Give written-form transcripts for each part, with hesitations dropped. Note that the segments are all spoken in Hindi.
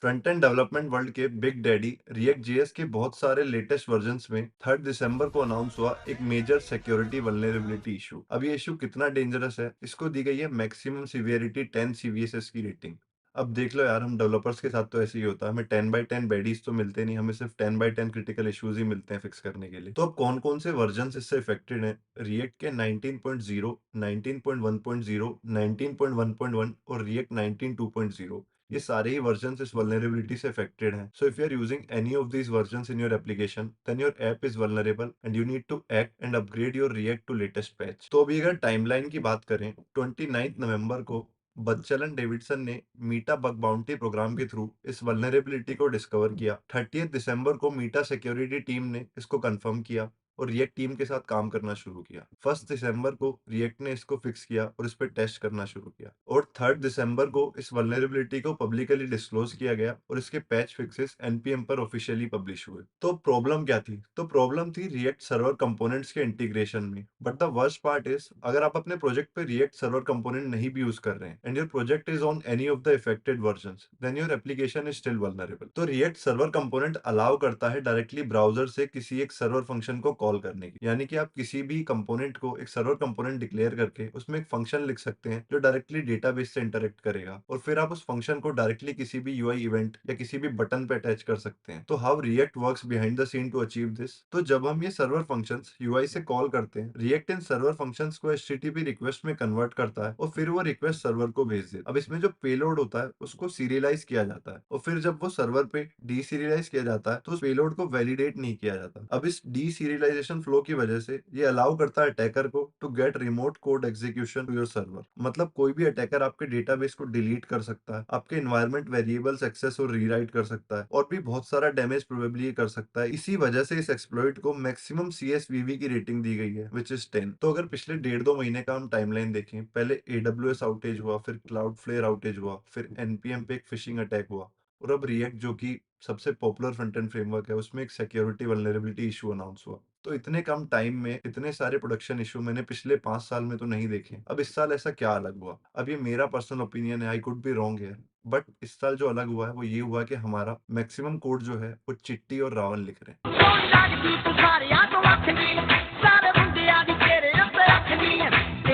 फ्रंट एंड डेवलपमेंट वर्ल्ड के बिग डैडी रिएक्ट जेएस के बहुत सारे लेटेस्ट वर्जन्स में 3 दिसंबर को अनाउंस हुआ एक मेजर सिक्योरिटी वल्नरेबिलिटी इशू। अब ये इशू कितना डेंजरस है, इसको दी गई है मैक्सिमम सीवियरिटी 10 सीवीएसएस की रेटिंग। अब देख लो यार, हम डेवलपर्स के साथ तो ऐसे ही होता है, हमें 10/10 बैडीज तो मिलते नहीं, हमें सिर्फ 10/10 क्रिटिकल इश्यूज ही मिलते हैं फिक्स करने के लिए। तो अब कौन कौन से वर्जन इससे इफेक्टेड हैं? रिएक्ट के 19.0, 19.1.0, 19.1.1 और रिएक्ट 19.2.0, ये सारे ही वर्जन्स इस वल्नरेबिलिटी से अफेक्टेड हैं। So if you are using any of these versions in your application, then your app is vulnerable and you need to act and upgrade your React to latest patch. तो अभी अगर टाइमलाइन की बात करें, 29 नवंबर को बच्चलन डेविडसन ने मीटा बग बाउंटी प्रोग्राम के थ्रू इस वल्नरेबिलिटी को डिस्कवर किया। 30 दिसंबर को मीटा सिक्योरिटी टीम ने इसको कंफर्म किया और रिएक्ट टीम के साथ काम करना शुरू किया। 1 दिसंबर को रिएक्ट ने इसको फिक्स किया और इस पे टेस्ट करना शुरू किया और 3 दिसंबर को इस वल्नरेबिलिटी को पब्लिकली डिस्क्लोज किया गया और इसके पैच फिक्सेस एनपीएम पर ऑफिशियली पब्लिश हुए। तो प्रॉब्लम क्या थी? तो प्रॉब्लम थी रिएक्ट सर्वर कंपोनेंट्स के इंटीग्रेशन में। But the worst part is, अगर आप अपने प्रोजेक्ट पे रिएक्ट सर्वर कंपोनेंट नहीं भी यूज कर रहे हैं and your project is on any of the affected versions, then your application is still vulnerable. तो रिएक्ट सर्वर कंपोनेंट अलाउ करता है डायरेक्टली ब्राउजर से किसी एक सर्वर फंक्शन को कॉल करने की, यानी कि आप किसी भी कंपोनेंट को एक सर्वर कंपोनेंट डिक्लेयर करके उसमें एक फंक्शन लिख सकते हैं जो डायरेक्टली डेटाबेस से इंटरेक्ट करेगा और फिर आप उस फंक्शन को डायरेक्टली किसी भी यूआई इवेंट या किसी भी बटन पे अटैच कर सकते हैं। तो how React works behind the scene to achieve this? तो जब हम ये सर्वर फंक्शंस यूआई से कॉल करते हैं, रिएक्ट इन सर्वर फंक्शंस को एचटीटीपी रिक्वेस्ट में कन्वर्ट करता है और फिर वो रिक्वेस्ट सर्वर को भेज देता है। अब इसमें जो पेलोड होता है उसको सीरियलाइज किया जाता है और फिर जब वो सर्वर पे डीसीरियलाइज किया जाता है तो उस पेलोड को वैलिडेट नहीं किया जाता। अब इस डीसीरियलाइजेशन फ्लो की वजह से ये अलाउ करता है अटैकर को to get remote code execution to your server. मतलब कोई भी अटैकर आपके डेटाबेस को डिलीट कर सकता है, आपके एनवायरनमेंट वेरिएबल्स एक्सेस और रीराइट कर सकता है और भी बहुत सारा डैमेज प्रोबेबली कर सकता है। इसी वजह से इस एक्सप्लॉइट को मैक्सिमम सीएसवीवी की रेटिंग दी गई है विच इज 10। तो अगर पिछले 1.5-2 महीने का हम टाइमलाइन देखें, पहले एडब्ल्यूएस आउटेज हुआ, फिर क्लाउडफ्लेयर आउटेज हुआ, फिर एनपीएम पे एक फिशिंग अटैक हुआ और अब रिएक्ट जो कि सबसे पॉपुलर फ्रंट एंड फ्रेमवर्क है उसमें एक सिक्योरिटी वल्नरेबिलिटी इशू अनाउंस हुआ। तो इतने कम टाइम में इतने सारे प्रोडक्शन इशू मैंने पिछले 5 साल में तो नहीं देखे। अब इस साल ऐसा क्या अलग हुआ? अब ये मेरा पर्सनल ओपिनियन है, आई कुड बी रॉन्ग है, बट इस साल जो अलग हुआ है वो ये हुआ कि हमारा मैक्सिमम कोड जो है वो चिट्टी और रावण लिख रहे हैं।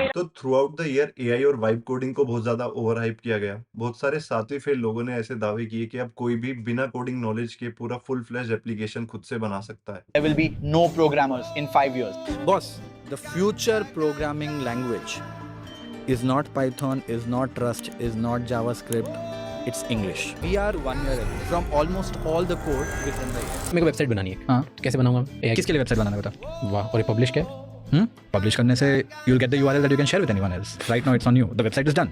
तो through out the year AI और वाइब कोडिंग को बहुत ज्यादा ओवर हाइप किया गया। बहुत सारे सातवीं फेल लोगों ने ऐसे दावे किए कि अब कोई भी बिना कोडिंग नॉलेज के पूरा फुल फ्लैश एप्लीकेशन खुद से बना सकता है। There will be no programmers in 5 years. Boss, the future programming language is not Python, is not Rust, is not JavaScript. It's English. We are 1 year away from almost all the code written by AI. मेरे को वेबसाइट बनानी है। हाँ, तो कैसे बनाऊंगा? AI किसके लिए वेबसाइट बनाना है बता? वाह, और ये पब्लिश क्या है? पब्लिश करने से you'll get the URL that you can share with anyone else. Right now it's on you. The website is done.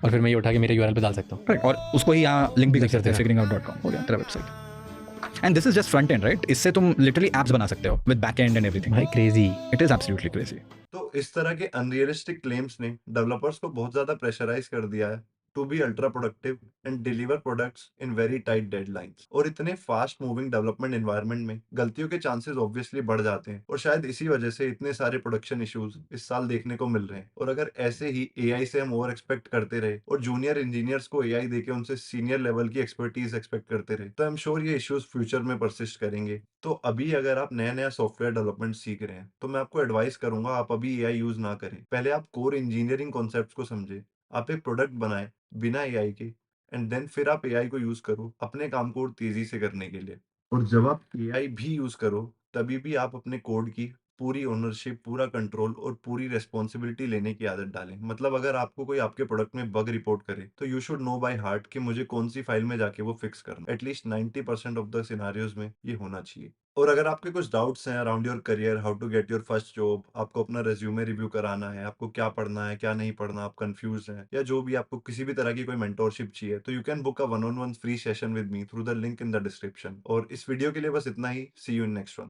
और फिर मैं ये उठा के मेरे URL पे डाल सकता हूँ। Correct. और उसको ही यहाँ लिंक भी कर सकते हैं, हैं। figuringout.com हो गया तेरा website. And this is just front end, right? इससे तुम literally apps बना सकते हो with back end and everything. भाई crazy. It is absolutely crazy. तो इस तरह के अनरियलिस्टिक क्लेम्स ने डेवलपर्स को बहुत ज्यादा प्रेशराइज कर दिया है to be ultra productive and deliver products in very tight deadlines. और इतने फास्ट मूविंग डेवलपमेंट एनवायरनमेंट में गलतियों के चांसेस ऑब्वियसली बढ़ जाते हैं और शायद इसी वजह से इतने सारे प्रोडक्शन इश्यूज इस साल देखने को मिल रहे हैं। और अगर ऐसे ही एआई से हम ओवर एक्सपेक्ट करते रहे और जूनियर इंजीनियर्स को एआई देके उनसे सीनियर लेवल की एक्सपर्टीज एक्सपेक्ट करते रहे, तो आई एम श्योर ये इश्यूज फ्यूचर में परसिस्ट करेंगे। तो अभी अगर आप नया नया सॉफ्टवेयर डेवलपमेंट सीख रहे हैं तो मैं आपको एडवाइस करूंगा, आप अभी एआई यूज ना करें। पहले आप कोर इंजीनियरिंग कॉन्सेप्ट्स को समझे, आप एक प्रोडक्ट बनाएं बिना एआई के एंड देन फिर आप एआई को यूज करो अपने काम को और तेजी से करने के लिए। और जब आप एआई भी यूज करो तभी भी आप अपने कोड की पूरी ओनरशिप, पूरा कंट्रोल और पूरी रेस्पॉन्सिबिलिटी लेने की आदत डालें। मतलब अगर आपको कोई आपके प्रोडक्ट में बग रिपोर्ट करे तो you should know by heart कि मुझे कौन सी फाइल में जाके वो फिक्स करना। एटलीस्ट 90% ऑफ द सिनारियोज में ये होना चाहिए। और अगर आपके कुछ डाउट्स हैं around your career, how to get your first job, आपको अपना रेज्यूमे रिव्यू कराना है, आपको क्या पढ़ना है क्या नहीं पढ़ना, आप कंफ्यूज हैं, या जो भी आपको किसी भी तरह की कोई मेंटोरशिप चाहिए, तो you can book a 1-on-1 free session with me through the link in the description. और इस वीडियो के लिए बस इतना ही। सी यू इन नेक्स्ट वन।